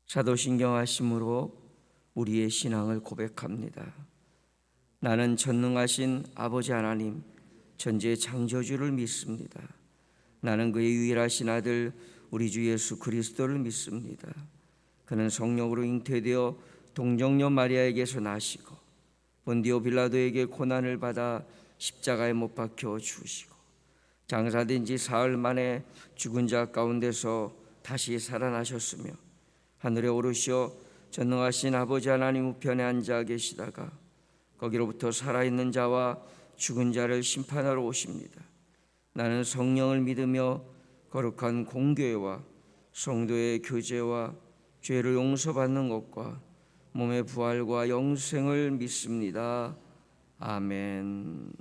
사도신경하심으로 우리의 신앙을 고백합니다. 나는 전능하신 아버지 하나님 천지의 창조주를 믿습니다. 나는 그의 유일하신 아들 우리 주 예수 그리스도를 믿습니다. 그는 성령으로 잉태되어 동정녀 마리아에게서 나시고 본디오 빌라도에게 고난을 받아 십자가에 못 박혀 죽으시고 장사된 지 사흘 만에 죽은 자 가운데서 다시 살아나셨으며 하늘에 오르시어 전능하신 아버지 하나님 우편에 앉아 계시다가 거기로부터 살아있는 자와 죽은 자를 심판하러 오십니다. 나는 성령을 믿으며 거룩한 공교회와 성도의 교제와 죄를 용서받는 것과 몸의 부활과 영생을 믿습니다. 아멘.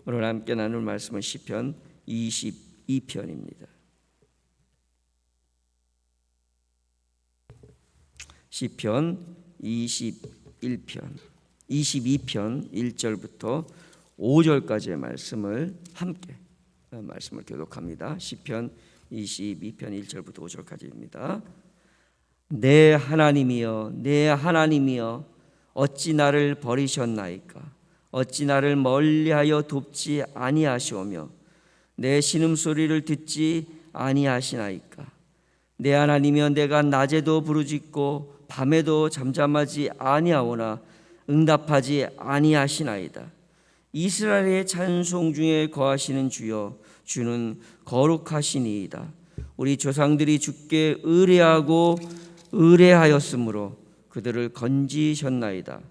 오늘 함께 나눌 말씀은 시편 22편입니다. 시편 22편 1절부터 5절까지의 말씀을 함께 말씀을 교독합니다. 시편 22편 1절부터 5절까지입니다. 내 하나님이여 내 하나님이여 어찌 나를 버리셨나이까. 어찌 나를 멀리하여 돕지 아니하시오며 내 신음소리를 듣지 아니하시나이까. 내 하나님이여 내가 낮에도 부르짖고 밤에도 잠잠하지 아니하오나 응답하지 아니하시나이다. 이스라엘의 찬송 중에 거하시는 주여 주는 거룩하시니이다. 우리 조상들이 주께 의뢰하고 의뢰하였으므로 그들을 건지셨나이다.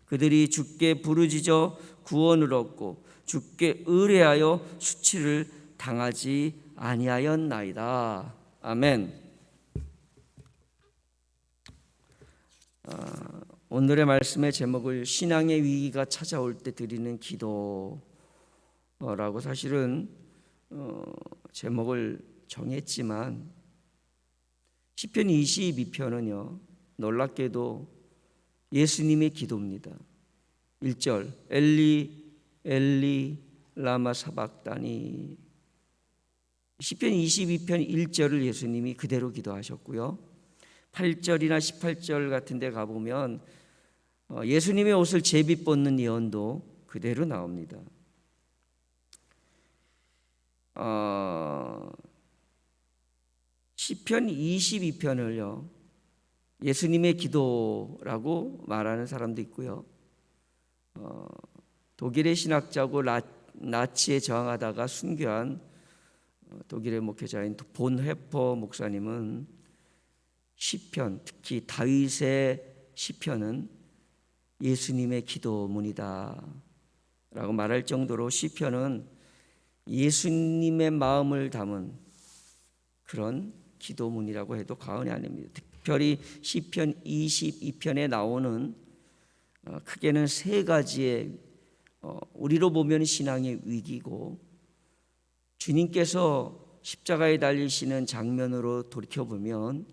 그들이 주께 부르짖어 구원을 얻고 주께 의뢰하여 수치를 당하지 아니하였나이다. 아멘. 오늘의 말씀의 제목을 신앙의 위기가 찾아올 때 드리는 기도라고 사실은 제목을 정했지만 시편 22편은요 놀랍게도 예수님의 기도입니다. 1절 엘리 엘리 라마 사박다니. 시편 22편 1절을 예수님이 그대로 기도하셨고요. 8절이나 18절 같은 데 가보면 예수님의 옷을 제비 뽑는 예언도 그대로 나옵니다. 시편 22편을요 예수님의 기도라고 말하는 사람도 있고요. 독일의 신학자고 나치에 저항하다가 순교한 독일의 목회자인 본 회퍼 목사님은 시편, 특히 다윗의 시편은 예수님의 기도문이다 라고 말할 정도로 시편은 예수님의 마음을 담은 그런 기도문이라고 해도 과언이 아닙니다. 특별히 시편 22편에 나오는 크게는 세 가지의 우리로 보면 신앙의 위기고 주님께서 십자가에 달리시는 장면으로 돌이켜보면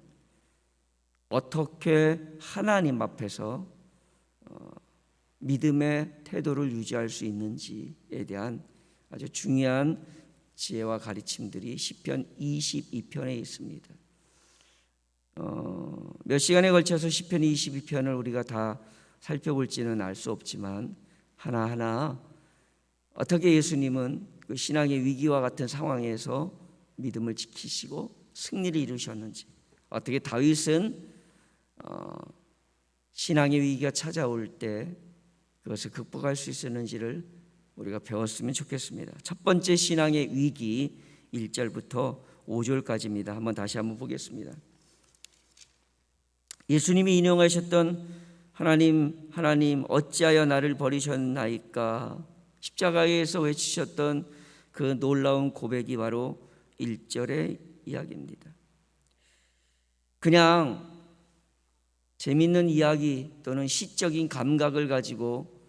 어떻게 하나님 앞에서 믿음의 태도를 유지할 수 있는지에 대한 아주 중요한 지혜와 가르침들이 시편 22편에 있습니다. 몇 시간에 걸쳐서 시편 22편을 우리가 다 살펴볼지는 알 수 없지만 하나하나 어떻게 예수님은 그 신앙의 위기와 같은 상황에서 믿음을 지키시고 승리를 이루셨는지, 어떻게 다윗은 신앙의 위기가 찾아올 때 그것을 극복할 수 있었는지를 우리가 배웠으면 좋겠습니다. 첫 번째 신앙의 위기 1절부터 5절까지입니다. 한번 다시 한번 보겠습니다. 예수님이 인용하셨던 하나님 하나님 어찌하여 나를 버리셨나이까 십자가에서 외치셨던 그 놀라운 고백이 바로 1절의 이야기입니다. 그냥 재밌는 이야기 또는 시적인 감각을 가지고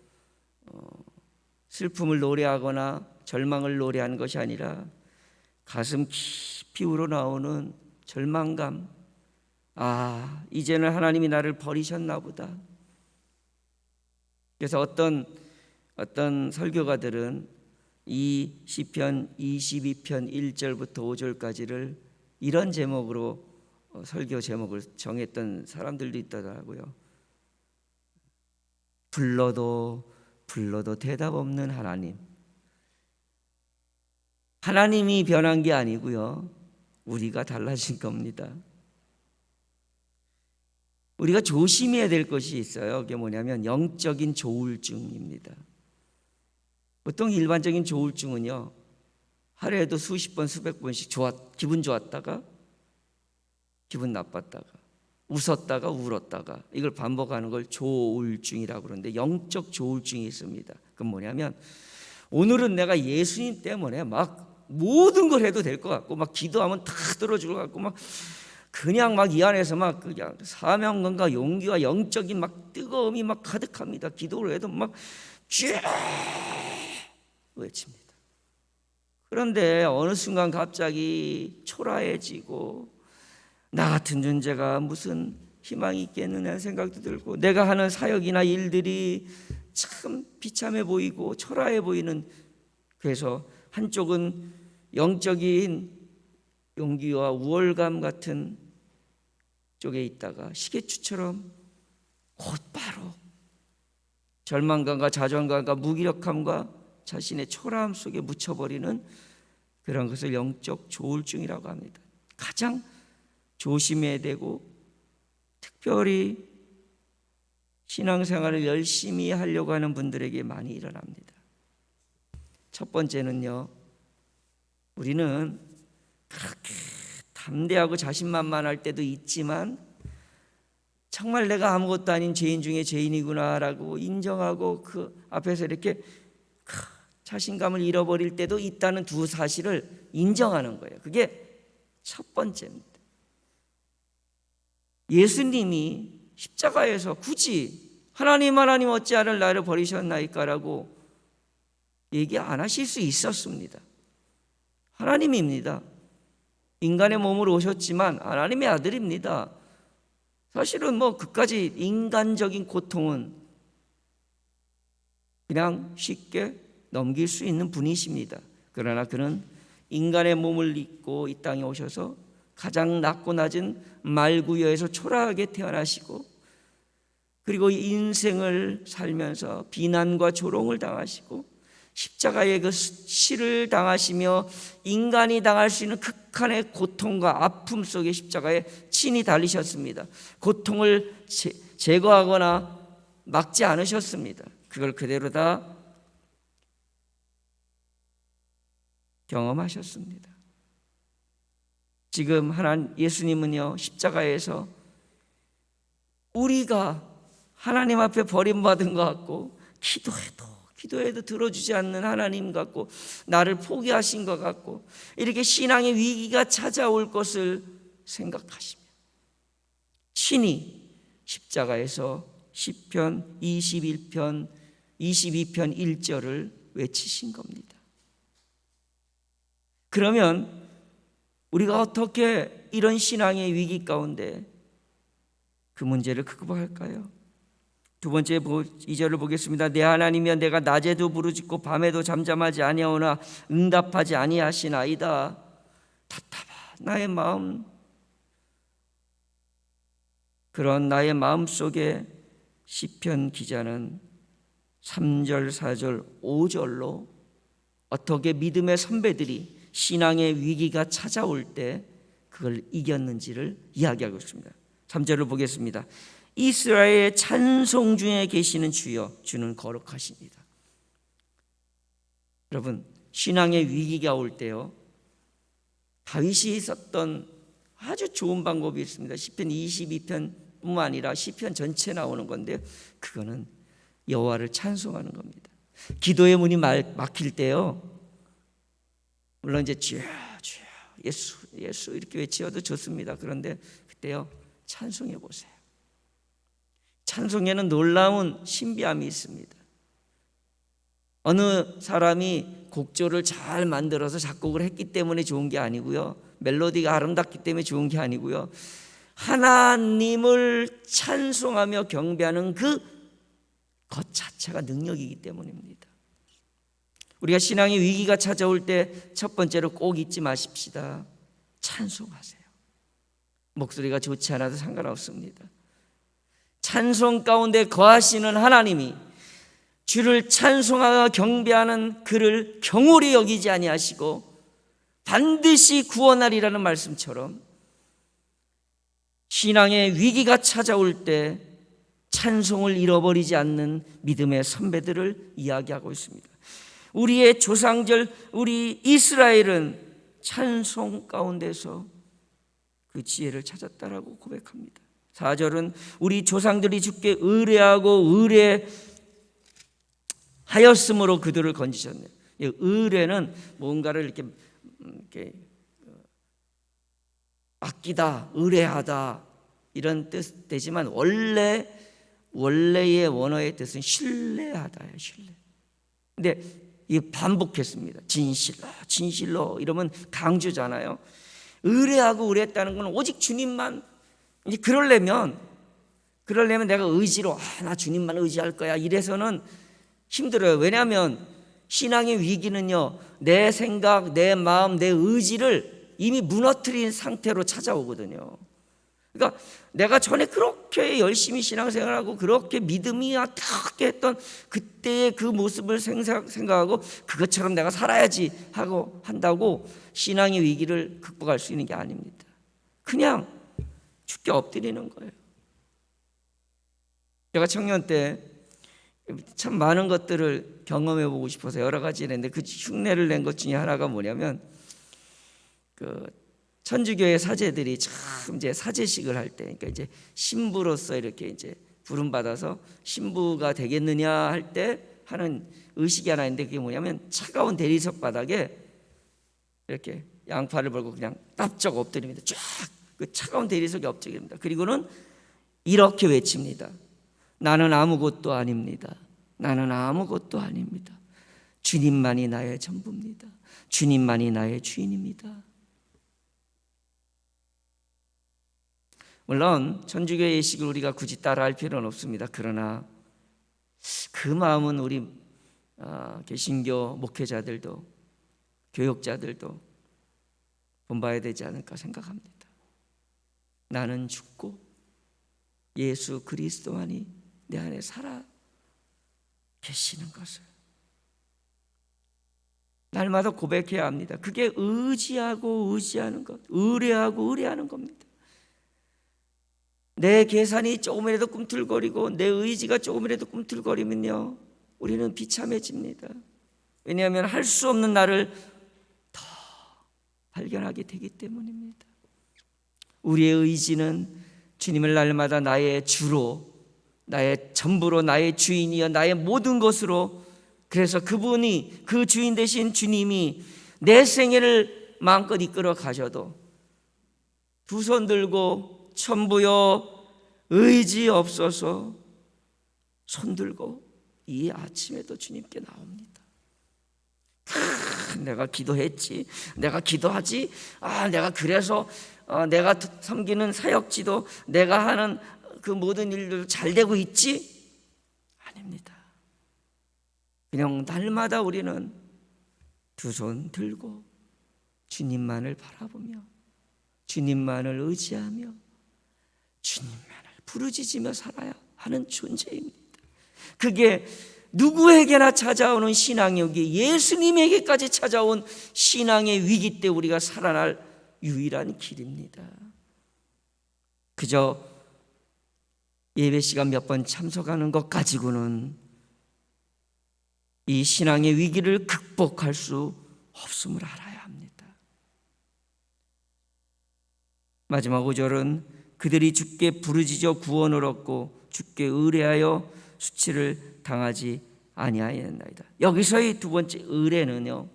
슬픔을 노래하거나 절망을 노래하는 것이 아니라 가슴 깊이 우러나오는 절망감. 아, 이제는 하나님이 나를 버리셨나 보다. 그래서 어떤 설교가들은 이 시편 22편 1절부터 5절까지를 이런 제목으로 설교 제목을 정했던 사람들도 있더라고요. 불러도 대답 없는 하나님. 하나님이 변한 게 아니고요, 우리가 달라진 겁니다. 우리가 조심해야 될 것이 있어요. 그게 뭐냐면 영적인 조울증입니다. 보통 일반적인 조울증은요, 하루에도 수십 번 수백 번씩 기분 좋았다가 기분 나빴다가 웃었다가 울었다가 이걸 반복하는 걸 조울증이라고 그러는데, 영적 조울증이 있습니다. 그건 뭐냐면 오늘은 내가 예수님 때문에 막 모든 걸 해도 될 것 같고, 막 기도하면 다 들어줄 것 같고, 막 그냥 막 이 안에서 막 그냥 사명감과 용기와 영적인 막 뜨거움이 막 가득합니다. 기도를 해도 막 쫙 외칩니다. 그런데 어느 순간 갑자기 초라해지고, 나 같은 존재가 무슨 희망이 있겠느냐는 생각도 들고, 내가 하는 사역이나 일들이 참 비참해 보이고 초라해 보이는, 그래서 한쪽은 영적인 용기와 우월감 같은 쪽에 있다가 시계추처럼 곧바로 절망감과 자존감과 무기력함과 자신의 초라함 속에 묻혀버리는 그런 것을 영적 조울증이라고 합니다. 가장 조심해야 되고, 특별히 신앙생활을 열심히 하려고 하는 분들에게 많이 일어납니다. 첫 번째는요, 우리는 그렇게 담대하고 자신만만할 때도 있지만 정말 내가 아무것도 아닌 죄인 중에 죄인이구나라고 인정하고 그 앞에서 이렇게 자신감을 잃어버릴 때도 있다는 두 사실을 인정하는 거예요. 그게 첫 번째입니다. 예수님이 십자가에서 굳이 하나님 어찌하여 나를 버리셨나이까라고 얘기 안 하실 수 있었습니다. 하나님입니다. 인간의 몸으로 오셨지만 하나님의 아들입니다. 사실은 뭐 그까지 인간적인 고통은 그냥 쉽게 넘길 수 있는 분이십니다. 그러나 그는 인간의 몸을 입고 이 땅에 오셔서 가장 낮고 낮은 말구여에서 초라하게 태어나시고, 그리고 인생을 살면서 비난과 조롱을 당하시고 십자가의 그 실을 당하시며 인간이 당할 수 있는 극한의 고통과 아픔 속에 십자가에 친히 달리셨습니다. 고통을 제거하거나 막지 않으셨습니다. 그걸 그대로 다 경험하셨습니다. 지금 예수님은요, 십자가에서 우리가 하나님 앞에 버림받은 것 같고, 기도해도 들어주지 않는 하나님 같고, 나를 포기하신 것 같고, 이렇게 신앙의 위기가 찾아올 것을 생각하시며 친히 십자가에서 시편 22편 1절을 외치신 겁니다. 그러면 우리가 어떻게 이런 신앙의 위기 가운데 그 문제를 극복할까요? 두 번째 2절을 보겠습니다. 내 하나님이여, 내가 낮에도 부르짖고 밤에도 잠잠하지 아니하오나 응답하지 아니하시나이다. 답답한 나의 마음, 그런 나의 마음 속에 시편 기자는 3절, 4절, 5절로 어떻게 믿음의 선배들이 신앙의 위기가 찾아올 때 그걸 이겼는지를 이야기하고 있습니다. 3절을 보겠습니다. 이스라엘의 찬송 중에 계시는 주여, 주는 거룩하십니다. 여러분, 신앙의 위기가 올 때요, 다윗이 있었던 아주 좋은 방법이 있습니다. 시편 22편뿐만 아니라 시편 전체 나오는 건데, 그거는 여호와를 찬송하는 겁니다. 기도의 문이 막힐 때요, 물론 이제 주여 주여 예수 이렇게 외치어도 좋습니다. 그런데 그때요, 찬송해 보세요. 찬송에는 놀라운 신비함이 있습니다. 어느 사람이 곡조를 잘 만들어서 작곡을 했기 때문에 좋은 게 아니고요, 멜로디가 아름답기 때문에 좋은 게 아니고요, 하나님을 찬송하며 경배하는 그 것 자체가 능력이기 때문입니다. 우리가 신앙의 위기가 찾아올 때 첫 번째로 꼭 잊지 마십시다. 찬송하세요. 목소리가 좋지 않아도 상관없습니다. 찬송 가운데 거하시는 하나님이 주를 찬송하며 경배하는 그를 경홀히 여기지 아니하시고 반드시 구원하리라는 말씀처럼 신앙의 위기가 찾아올 때 찬송을 잃어버리지 않는 믿음의 선배들을 이야기하고 있습니다. 우리의 조상절 우리 이스라엘은 찬송 가운데서 그 지혜를 찾았다라고 고백합니다. 4절은 우리 조상들이 주께 의뢰하고 의뢰하였으므로 그들을 건지셨네요. 의뢰는 뭔가를 이렇게 아끼다, 의뢰하다 이런 뜻 되지만 원래의 원어의 뜻은 신뢰하다예요. 신뢰. 근데 이 반복했습니다. 진실로 이러면 강조잖아요. 의뢰하고 의뢰했다는 건 오직 주님만. 이제 그러려면 내가 의지로 나 주님만 의지할 거야 이래서는 힘들어요. 왜냐하면 신앙의 위기는요, 내 생각, 내 마음, 내 의지를 이미 무너뜨린 상태로 찾아오거든요. 그러니까 내가 전에 그렇게 열심히 신앙생활하고 그렇게 믿음이 어떻게 했던 그때의 그 모습을 생각하고 그것처럼 내가 살아야지 하고 한다고 신앙의 위기를 극복할 수 있는 게 아닙니다. 그냥 주께 엎드리는 거예요. 제가 청년 때 참 많은 것들을 경험해 보고 싶어서 여러 가지 했는데 그 흉내를 낸 것 중에 하나가 뭐냐면 그 천주교의 사제들이 참 이제 사제식을 할 때, 그러니까 이제 신부로서 이렇게 이제 부름 받아서 신부가 되겠느냐 할 때 하는 의식이 하나 있는데 그게 뭐냐면 차가운 대리석 바닥에 이렇게 양팔을 벌고 그냥 납작 엎드립니다. 쫙 그 차가운 대리석에 엎드립니다. 그리고는 이렇게 외칩니다. 나는 아무것도 아닙니다. 나는 아무것도 아닙니다. 주님만이 나의 전부입니다. 주님만이 나의 주인입니다. 물론 천주교의 예식을 우리가 굳이 따라할 필요는 없습니다. 그러나 그 마음은 우리 개신교 목회자들도 교역자들도 본봐야 되지 않을까 생각합니다. 나는 죽고 예수 그리스도만이 내 안에 살아 계시는 것을 날마다 고백해야 합니다. 그게 의지하고 의지하는 것, 의뢰하고 의뢰하는 겁니다. 내 계산이 조금이라도 꿈틀거리고 내 의지가 조금이라도 꿈틀거리면요, 우리는 비참해집니다. 왜냐하면 할 수 없는 나를 더 발견하게 되기 때문입니다. 우리의 의지는 주님을 날마다 나의 주로, 나의 전부로, 나의 주인이여 나의 모든 것으로, 그래서 그분이, 그 주인 되신 주님이 내 생애를 마음껏 이끌어 가셔도 두 손 들고 천부여 의지 없어서 손 들고 이 아침에도 주님께 나옵니다. 내가 기도했지, 내가 기도하지, 내가 그래서 내가 섬기는 사역지도, 내가 하는 그 모든 일들도 잘 되고 있지? 아닙니다. 그냥 날마다 우리는 두 손 들고 주님만을 바라보며 주님만을 의지하며 주님만을 부르짖으며 살아야 하는 존재입니다. 그게 누구에게나 찾아오는 신앙의 위기, 예수님에게까지 찾아온 신앙의 위기 때 우리가 살아날 유일한 길입니다. 그저 예배 시간 몇 번 참석하는 것 가지고는 이 신앙의 위기를 극복할 수 없음을 알아야 합니다. 마지막 5절은 그들이 주께 부르짖어 구원을 얻고 주께 의뢰하여 수치를 당하지 아니하였나이다. 여기서의 두 번째 의뢰는요,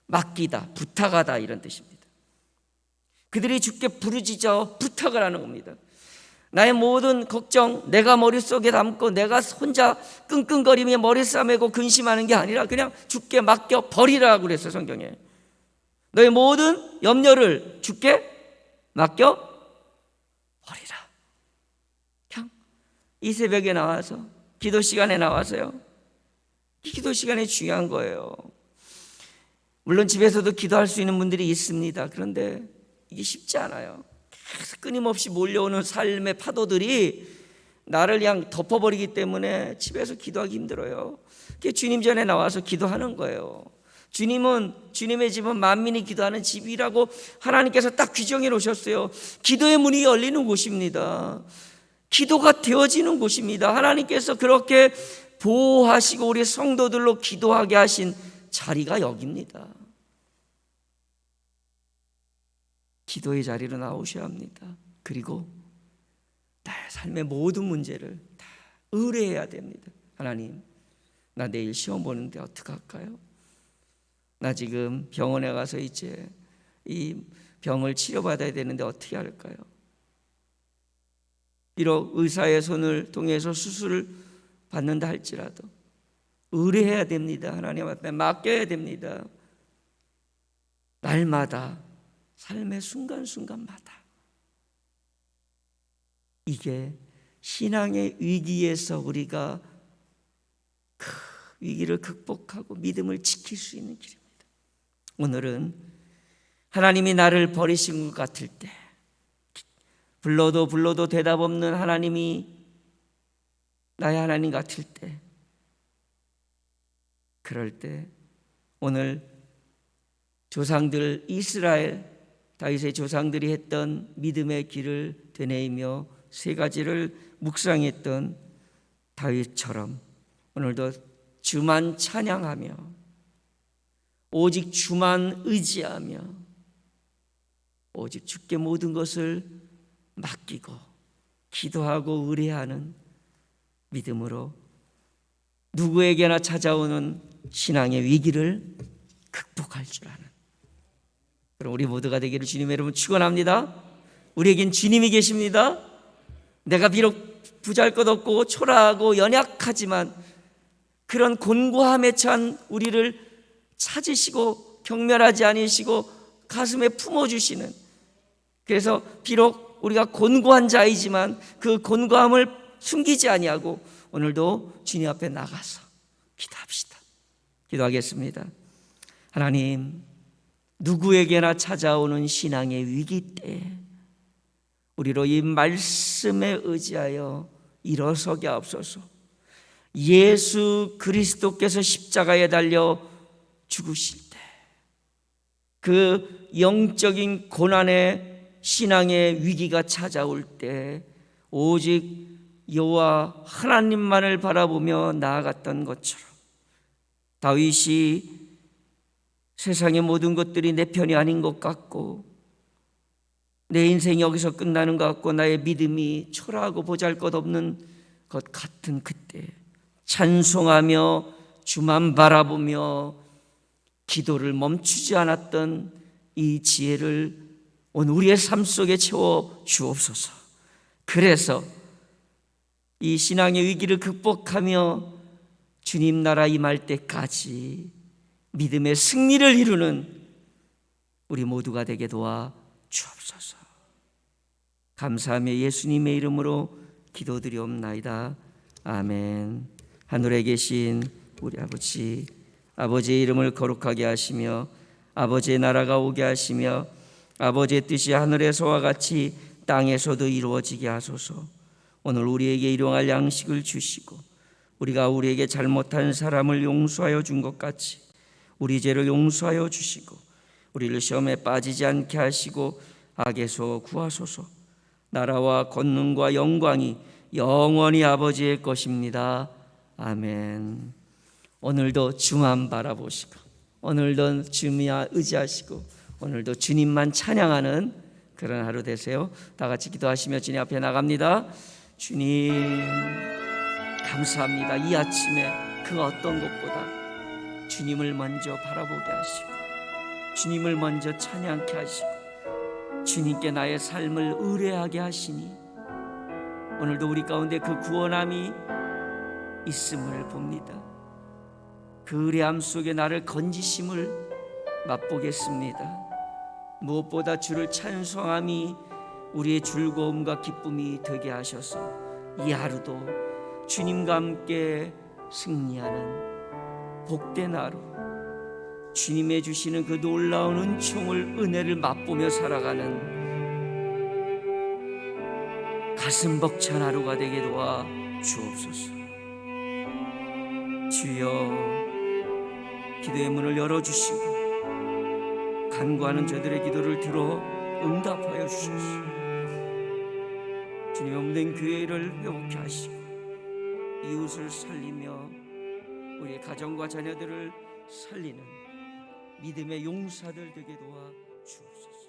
맡기다, 부탁하다 이런 뜻입니다. 그들이 주께 부르짖어 부탁을 하는 겁니다. 나의 모든 걱정 내가 머릿속에 담고 내가 혼자 끙끙거리며 머리 싸매고 근심하는 게 아니라 그냥 주께 맡겨 버리라고 그랬어요. 성경에 너의 모든 염려를 주께 맡겨 버리라. 그냥 이 새벽에 나와서 기도 시간에 나와서요, 이 기도 시간이 중요한 거예요. 물론 집에서도 기도할 수 있는 분들이 있습니다. 그런데 이게 쉽지 않아요. 계속 끊임없이 몰려오는 삶의 파도들이 나를 그냥 덮어버리기 때문에 집에서 기도하기 힘들어요. 주님 전에 나와서 기도하는 거예요. 주님의 집은 만민이 기도하는 집이라고 하나님께서 딱 규정해 놓으셨어요. 기도의 문이 열리는 곳입니다. 기도가 되어지는 곳입니다. 하나님께서 그렇게 보호하시고 우리 성도들로 기도하게 하신 자리가 여기입니다. 기도의 자리로 나오셔야 합니다. 그리고 나의 삶의 모든 문제를 다 의뢰해야 됩니다. 하나님, 나 내일 시험 보는데 어떡할까요? 나 지금 병원에 가서 이제 이 병을 치료받아야 되는데 어떻게 할까요? 비록 의사의 손을 통해서 수술을 받는다 할지라도 의뢰해야 됩니다. 하나님 앞에 맡겨야 됩니다. 날마다 삶의 순간순간마다. 이게 신앙의 위기에서 우리가 그 위기를 극복하고 믿음을 지킬 수 있는 길입니다. 오늘은 하나님이 나를 버리신 것 같을 때, 불러도 대답 없는 하나님이 나의 하나님 같을 때, 그럴 때 오늘 조상들 이스라엘 다윗의 조상들이 했던 믿음의 길을 되뇌이며 세 가지를 묵상했던 다윗처럼 오늘도 주만 찬양하며 오직 주만 의지하며 오직 주께 모든 것을 맡기고 기도하고 의뢰하는 믿음으로 누구에게나 찾아오는 신앙의 위기를 극복할 줄 아는, 그럼 우리 모두가 되기를 주님의 이름으로 축원합니다. 우리에겐 주님이 계십니다. 내가 비록 보잘것없고 초라하고 연약하지만 그런 곤고함에 찬 우리를 찾으시고 경멸하지 않으시고 가슴에 품어주시는, 그래서 비록 우리가 곤고한 자이지만 그 곤고함을 숨기지 아니하고 오늘도 주님 앞에 나가서 기도합시다. 기도하겠습니다. 하나님, 누구에게나 찾아오는 신앙의 위기 때 우리로 이 말씀에 의지하여 일어서게 하옵소서. 예수 그리스도께서 십자가에 달려 죽으실 때 그 영적인 고난의 신앙의 위기가 찾아올 때 오직 여호와 하나님만을 바라보며 나아갔던 것처럼 다윗이 세상의 모든 것들이 내 편이 아닌 것 같고 내 인생이 여기서 끝나는 것 같고 나의 믿음이 초라하고 보잘것없는 것 같은 그때 찬송하며 주만 바라보며 기도를 멈추지 않았던 이 지혜를 오늘 우리의 삶 속에 채워 주옵소서. 그래서 이 신앙의 위기를 극복하며 주님 나라 임할 때까지 믿음의 승리를 이루는 우리 모두가 되게 도와 주옵소서. 감사하며 예수님의 이름으로 기도드리옵나이다. 아멘. 하늘에 계신 우리 아버지, 아버지의 이름을 거룩하게 하시며 아버지의 나라가 오게 하시며 아버지의 뜻이 하늘에서와 같이 땅에서도 이루어지게 하소서. 오늘 우리에게 일용할 양식을 주시고 우리가 우리에게 잘못한 사람을 용서하여 준 것 같이 우리 죄를 용서하여 주시고 우리를 시험에 빠지지 않게 하시고 악에서 구하소서. 나라와 권능과 영광이 영원히 아버지의 것입니다. 아멘. 오늘도 주만 바라보시고 오늘도 주님만 의지하시고 오늘도 주님만 찬양하는 그런 하루 되세요. 다 같이 기도하시며 주님 앞에 나갑니다. 주님 감사합니다. 이 아침에 그 어떤 것보다 주님을 먼저 바라보게 하시고 주님을 먼저 찬양케 하시고 주님께 나의 삶을 의뢰하게 하시니 오늘도 우리 가운데 그 구원함이 있음을 봅니다. 그 의뢰함 속에 나를 건지심을 맛보겠습니다. 무엇보다 주를 찬송함이 우리의 즐거움과 기쁨이 되게 하셔서 이 하루도 주님과 함께 승리하는 복된 하루, 주님의 주시는 그 놀라운 은총을, 은혜를 맛보며 살아가는 가슴 벅찬 하루가 되게 도와 주옵소서. 주여, 기도의 문을 열어주시고 간구하는 저들의 기도를 들어 응답하여 주소서. 주님 없는 교회를 회복케 하시고 이웃을 살리며 우리의 가정과 자녀들을 살리는 믿음의 용사들 되게 도와 주옵소서.